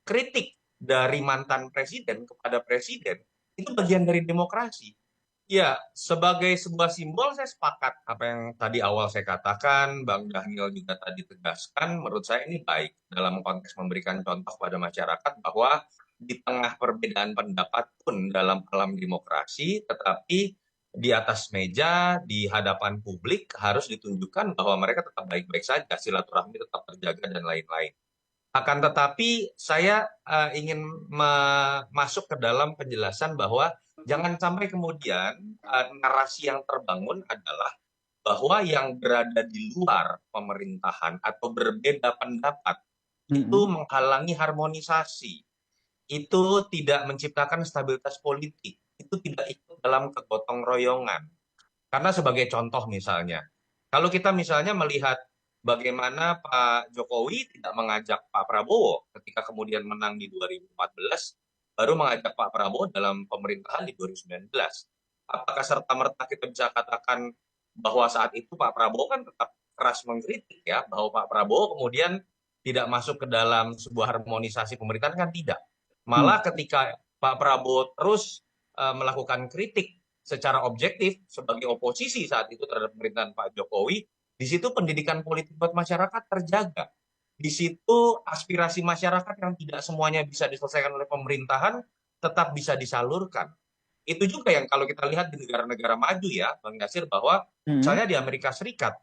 kritik dari mantan presiden kepada presiden itu bagian dari demokrasi. Ya, sebagai sebuah simbol saya sepakat apa yang tadi awal saya katakan, Bang Daniel juga tadi tegaskan, menurut saya ini baik dalam konteks memberikan contoh pada masyarakat bahwa di tengah perbedaan pendapat pun dalam alam demokrasi, tetapi di atas meja, di hadapan publik harus ditunjukkan bahwa mereka tetap baik-baik saja, silaturahmi tetap terjaga dan lain-lain. Akan tetapi saya ingin masuk ke dalam penjelasan bahwa jangan sampai kemudian narasi yang terbangun adalah bahwa yang berada di luar pemerintahan atau berbeda pendapat itu menghalangi harmonisasi, itu tidak menciptakan stabilitas politik, itu tidak ikut dalam kegotong royongan. Karena sebagai contoh misalnya, kalau kita misalnya melihat bagaimana Pak Jokowi tidak mengajak Pak Prabowo ketika kemudian menang di 2014, baru mengajak Pak Prabowo dalam pemerintahan di 2019. Apakah serta-merta kita bisa katakan bahwa saat itu Pak Prabowo kan tetap keras mengkritik ya, bahwa Pak Prabowo kemudian tidak masuk ke dalam sebuah harmonisasi pemerintahan kan tidak. Malah ketika Pak Prabowo terus melakukan kritik secara objektif sebagai oposisi saat itu terhadap pemerintahan Pak Jokowi, di situ pendidikan politik buat masyarakat terjaga. Di situ aspirasi masyarakat yang tidak semuanya bisa diselesaikan oleh pemerintahan tetap bisa disalurkan. Itu juga yang kalau kita lihat di negara-negara maju ya, Bang Yasir, bahwa misalnya di Amerika Serikat,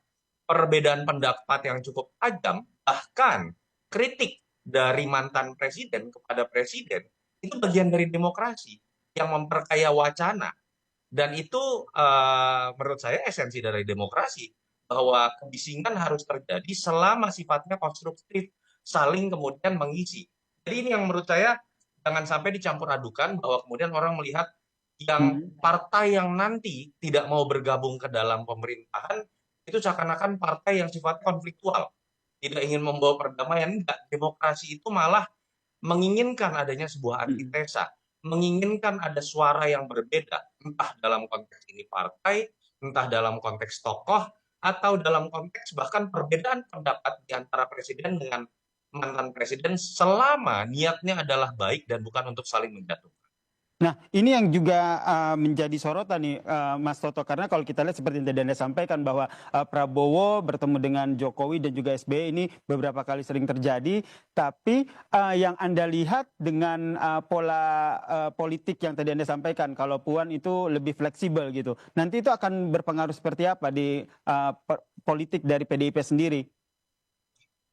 perbedaan pendapat yang cukup tajam, bahkan kritik dari mantan presiden kepada presiden, itu bagian dari demokrasi yang memperkaya wacana. Dan itu menurut saya esensi dari demokrasi, bahwa kebisingan harus terjadi selama sifatnya konstruktif, saling kemudian mengisi. Jadi ini yang menurut saya jangan sampai dicampur adukan bahwa kemudian orang melihat yang partai yang nanti tidak mau bergabung ke dalam pemerintahan itu seakan-akan partai yang sifatnya konfliktual, tidak ingin membawa perdamaian. Enggak, demokrasi itu malah menginginkan adanya sebuah antitesa, menginginkan ada suara yang berbeda, entah dalam konteks ini partai, entah dalam konteks tokoh, atau dalam konteks bahkan perbedaan pendapat di antara presiden dengan mantan presiden selama niatnya adalah baik dan bukan untuk saling menjatuhkan. Nah, ini yang juga menjadi sorotan nih, Mas Toto, karena kalau kita lihat seperti yang tadi Anda sampaikan bahwa Prabowo bertemu dengan Jokowi dan juga SBY ini beberapa kali sering terjadi, tapi yang Anda lihat dengan pola politik yang tadi Anda sampaikan, kalau Puan itu lebih fleksibel gitu, nanti itu akan berpengaruh seperti apa di politik dari PDIP sendiri?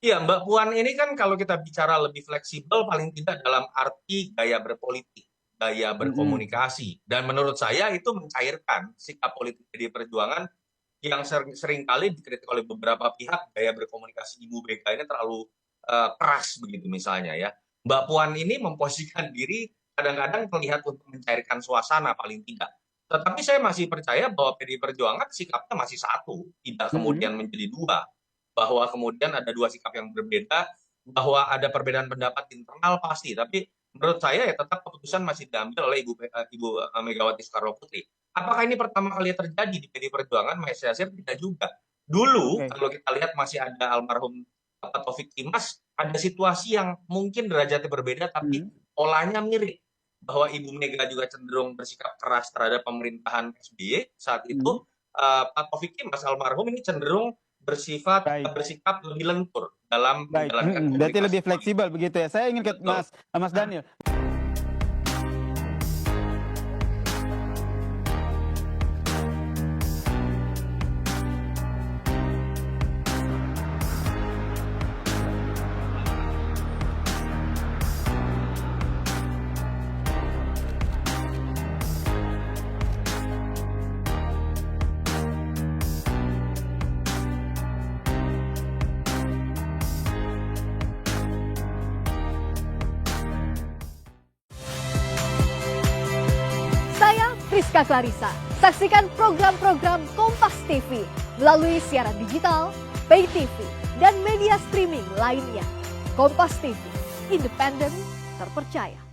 Iya, Mbak Puan ini kan kalau kita bicara lebih fleksibel, paling tidak dalam arti gaya berpolitik, gaya berkomunikasi. Dan menurut saya itu mencairkan sikap politik PDI Perjuangan yang seringkali dikritik oleh beberapa pihak, gaya berkomunikasi Ibu Mega ini terlalu keras begitu misalnya ya. Mbak Puan ini memposisikan diri kadang-kadang terlihat untuk mencairkan suasana paling tidak. Tetapi saya masih percaya bahwa PDI Perjuangan sikapnya masih satu, tidak kemudian menjadi dua. Bahwa kemudian ada dua sikap yang berbeda, bahwa ada perbedaan pendapat internal pasti, tapi menurut saya ya tetap keputusan masih diambil oleh Ibu Megawati Soekarno Putri. Apakah ini pertama kali terjadi di PDI Perjuangan? Mas Yasir, tidak juga. Dulu kalau kita lihat masih ada almarhum Pak Taufik Kimas, ada situasi yang mungkin derajatnya berbeda tapi polanya mirip. Bahwa Ibu Mega juga cenderung bersikap keras terhadap pemerintahan SBY saat itu, Pak Taufik Kimas almarhum ini cenderung bersikap lebih lentur dalam menjalankan komunikasi. Berarti lebih fleksibel begitu ya. Saya ingin ke Mas Daniel. Rizka Clarissa. Saksikan program-program Kompas TV melalui siaran digital, pay TV, dan media streaming lainnya. Kompas TV, independen, terpercaya.